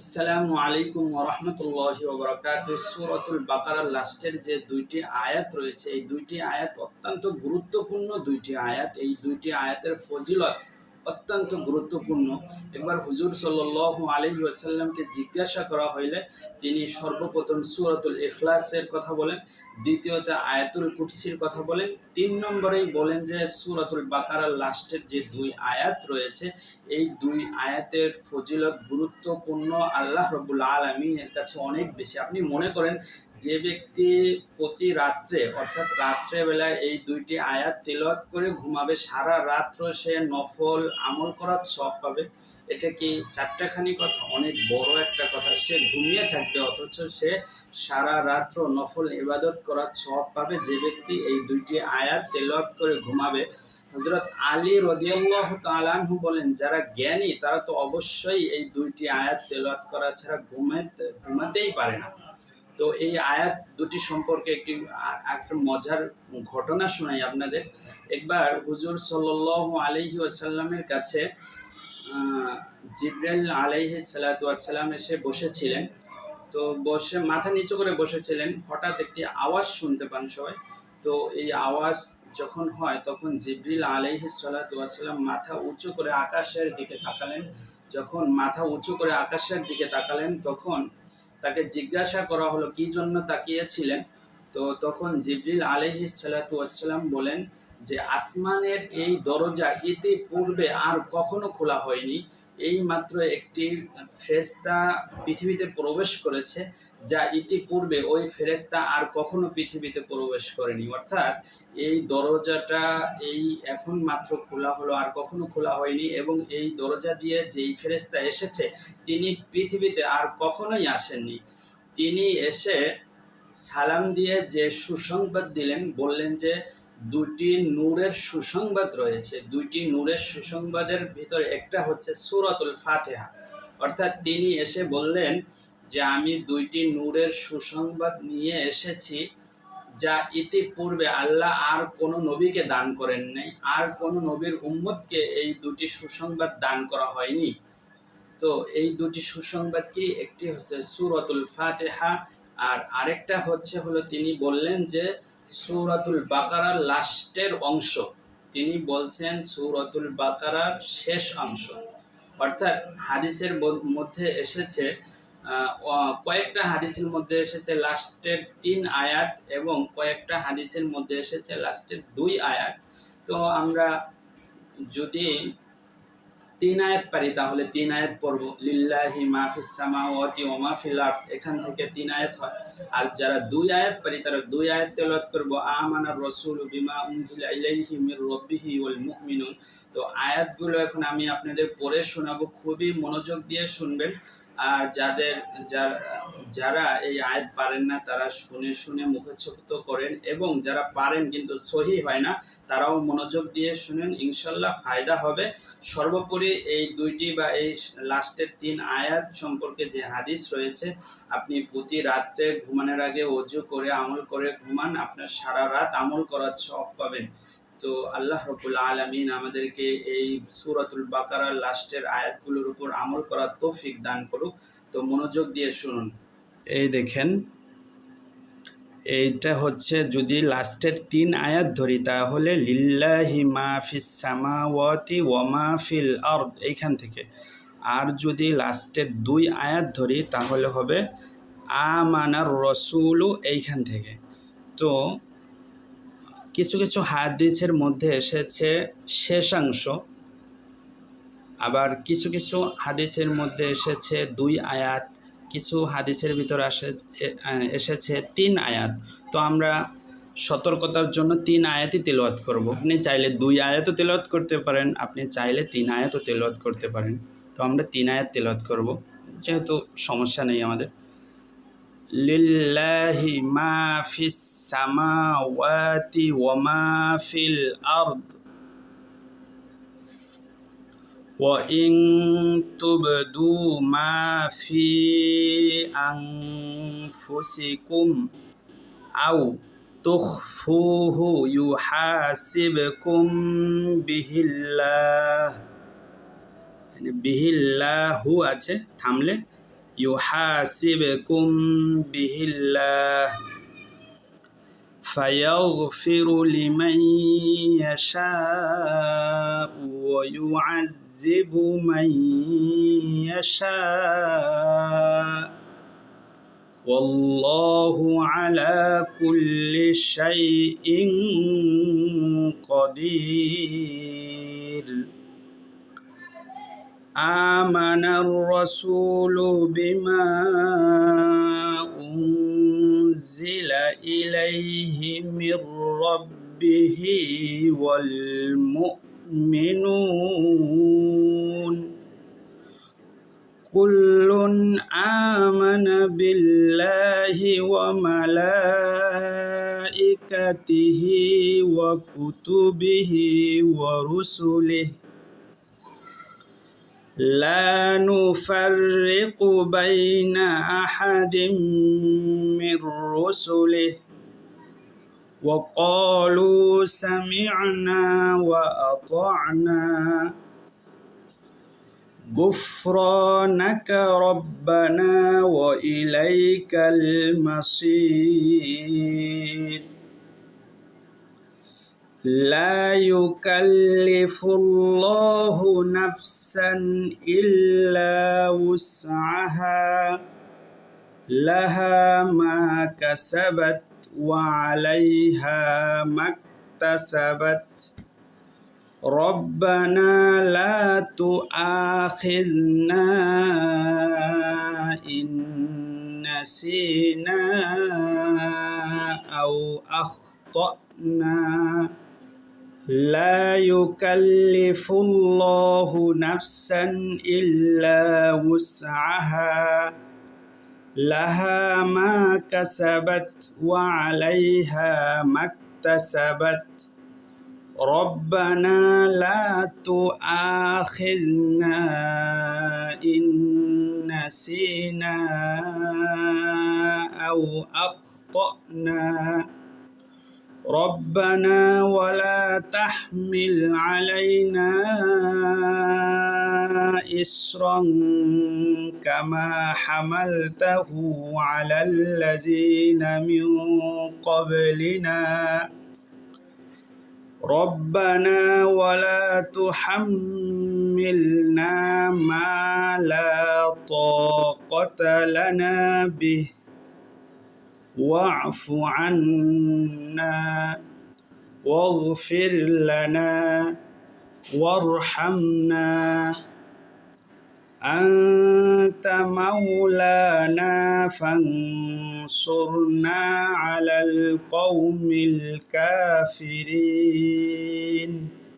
আসসালামু আলাইকুম ওয়া রাহমাতুল্লাহি ওয়া বারাকাতুহু। সূরাতুল বাকারার লাস্টের যে দুইটি আয়াত রয়েছে, এই দুইটি আয়াত অত্যন্ত গুরুত্বপূর্ণ দুইটি আয়াত। এই দুইটি আয়াতের ফজিলত অত্যন্ত গুরুত্বপূর্ণ। একবার হুজুর সাল্লাল্লাহু আলাইহি ওয়াসাল্লামকে জিজ্ঞাসা করা হইলে তিনি সর্বপ্রথম সূরাতুল ইখলাসের কথা বলেন, দ্বিতীয়তে আয়াতুল কুরসির কথা বলেন, ৩ নম্বরেই বলেন যে সূরাতুল বাকারার লাস্টের যে দুই আয়াত রয়েছে, এই দুই আয়াতের ফজিলত গুরুত্বপূর্ণ, আল্লাহ রাব্বুল আলামিনের কাছে অনেক বেশি। আপনি মনে করেন যে ব্যক্তি প্রতি রাত্রে অর্থাৎ রাত্রেবেলায় এই দুইটি আয়াত তিলাওয়াত করে ঘুমাবে, সারা রাত্র সে নফল আমল করার সওয়াব পাবে। এটা কি চারটাখানি কথা? অনেক বড় একটা কথা। সে ঘুমিয়ে থাকবে অথচ সে সারা রাত্র নফল ইবাদত করার সওয়াব পাবে যে ব্যক্তি এই দুইটি আয়াত তিলাওয়াত করে ঘুমাবে। হযরত আলী রাদিয়াল্লাহু তাআলা আনহু বলেন, যারা জ্ঞানী তারা তো অবশ্যই এই দুইটি আয়াত তেলাওয়াত করা ছাড়া ঘুমাতেই পারে না। তো এই আয়াত দুটি সম্পর্কে একটা মজার ঘটনা শোনাই আপনাদের। একবার হুজুর সাল্লাল্লাহু আলাইহি ওয়াসাল্লামের কাছে জিবরাইল আলাইহিস সালাতু ওয়াস সালাম এসে বসেছিলেন। তো বসে মাথা নিচু করে বসেছিলেন, হঠাৎ একটি আওয়াজ শুনতে পান সবাই। তো এই আওয়াজ যখন হয় তখন জিবরিল আলাইহিস সালাতু ওয়াস সালাম মাথা উঁচু করে আকাশের দিকে তাকালেন। যখন মাথা উঁচু করে আকাশের দিকে তাকালেন তখন তাকে জিজ্ঞাসা করা হলো কি জন্য তাকিয়েছিলেন। তো তখন জিবরিল আলাইহিস সালাতু ওয়াস সালাম বলেন যে আসমানের এই দরজা ইতিপূর্বে আর কখনো খোলা হয়নি। এই মাত্র একটি ফেরেশতা পৃথিবীতে প্রবেশ করেছে, যা ইতিপূর্বে ওই ফেরেশতা আর কখনো পৃথিবীতে প্রবেশ করেনি। অর্থাৎ এই দরজাটা এই এখন মাত্র খোলা হলো, আর কখনো খোলা হয়নি। এবং এই দরজা দিয়ে যেই ফেরেশতা এসেছে তিনি পৃথিবীতে আর কখনোই আসেননি। তিনি এসে সালাম দিয়ে যে সুসংবাদ দিলেন, বললেন যে দুটি নূরের সুসংবাদ রয়েছে। দুইটি নূরের সুসংবাদের ভিতরে একটা হচ্ছে সূরাতুল ফাতিহা। অর্থাৎ তিনি এসে বললেন যে আমি দুইটি নূরের সুসংবাদ নিয়ে এসেছি, যা ইতিপূর্বে আল্লাহ আর কোনো নবীকে দান করেন নাই, আর কোনো নবীর উম্মতকে এই দুটি সুসংবাদ দান করা হয়নি। তো এই দুটি সুসংবাদ কি? একটি হচ্ছে সূরাতুল ফাতিহা, আর আরেকটা হলো তিনি বললেন যে সূরাতুল বাকারার লাস্টের অংশ। তিনি বলছেন সূরাতুল বাকারার শেষ অংশ। অর্থাৎ হাদিসের মধ্যে এসেছে, কয়েকটা হাদিসের মধ্যে এসেছে লাস্টের ৩ আয়াত এবং কয়েকটা হাদিসের মধ্যে এসেছে লাস্টের ২ আয়াত। তো আমরা যদি ৩ আয়াত পারি তাহলে ৩ আয়াত পড়ব। লিল্লাহি মা ফিস সামাওয়াতি ওয়া মা ফিল আরদ, এখান থেকে ৩ আয়াত হয়। আর যারা ২ আয়াত পারি তারা ২ আয়াত তেলাওয়াত করব। আমানার রাসূলু বিমা উনজিলা ইলাইহি মির রাব্বিহি ওয়াল মুমিনুন। তো আয়াতগুলো এখন আমি আপনাদের পড়ে শোনাবো, খুবই মনোযোগ দিয়ে শুনবেন। আর যারা এই আয়াত পারেন না তারা শুনে শুনে মুখস্থ করেন, এবং যারা পারেন কিন্তু সহি হয় না তারাও মনোযোগ দিয়ে শুনেন, ইনশাল্লাহ ফায়দা হবে। সর্বোপরি এই দুইটি বা এই লাস্টের ৩ আয়াত সম্পর্কে যে হাদিস রয়েছে, আপনি প্রতি রাত্রে ঘুমানোর আগে ওযু করে আমল করে ঘুমান, আপনার সারা রাত আমল করার সওয়াব পাবেন। তো আল্লাহ রাব্বুল আলামিন আমাদেরকে এই সূরাতুল বাকারার লাস্টের আয়াতগুলোর উপর আমল করার তৌফিক দান করুক। তো মনোযোগ দিয়ে শুনুন। এই দেখেন, এইটা হচ্ছে যদি লাস্টের ৩ আয়াত ধরি তাহলে লিল্লাহি মা ফিস সামাওয়াতি ওয়া মা ফিল আরদ, এইখান থেকে। আর যদি লাস্টের ২ আয়াত ধরি তাহলে হবে আমানার রাসূলু, এইখান থেকে। তো কিছু কিছু হাদিসের মধ্যে এসেছে শেষাংশ, আবার কিছু কিছু হাদিসের মধ্যে এসেছে ২ আয়াত, কিছু হাদিসের ভিতর এসেছে ৩ আয়াত। তো আমরা সতর্কতার জন্য ৩ আয়াতই তেলাওয়াত করব। আপনি চাইলে ২ আয়াতও তেলাওয়াত করতে পারেন, আপনি চাইলে ৩ আয়াতও তেলাওয়াত করতে পারেন। তো আমরা ৩ আয়াত তেলাওয়াত করব, যেহেতু সমস্যা নেই আমাদের। লিল্লাহি মা ফিস সামাওয়াতি ওয়া মা ফিল আরদ وَإِن تُبْدُوا مَا فِي أَنفُسِكُمْ أَوْ تُخْفُوهُ يُحَاسِبْكُم بِهِ اللَّهُ, বিহিল্লাহু আছে, থামলে يحاسبكم به الله فيغفر لمن يشاء ويعذب من يشاء والله على كل شيء قدير آمن الرسول بما أنزل إليه من ربه والمؤمنون كل آمن بالله وملائكته وكتبه ورسله لا نفرق بين أحد من رسله وقالوا سمعنا وأطعنا غفرانك ربنا وإليك المصير لا يكلف الله نفسا إلا وسعها لها ما كسبت وعليها ما اكتسبت ربنا لا تؤاخذنا إن نسينا أو أخطأنا لا يكلف الله نفسا إلا وسعها لها ما كسبت وعليها ما اكتسبت ربنا لا تؤاخذنا إن نسينا أو أخطأنا ربنا ولا تحمل علينا إصرا كما حملته على الذين من قبلنا ربنا ولا تحملنا ما لا طاقة لنا به واعف عنا واغفر لنا وارحمنا أنت مولانا فانصرنا على القوم الكافرين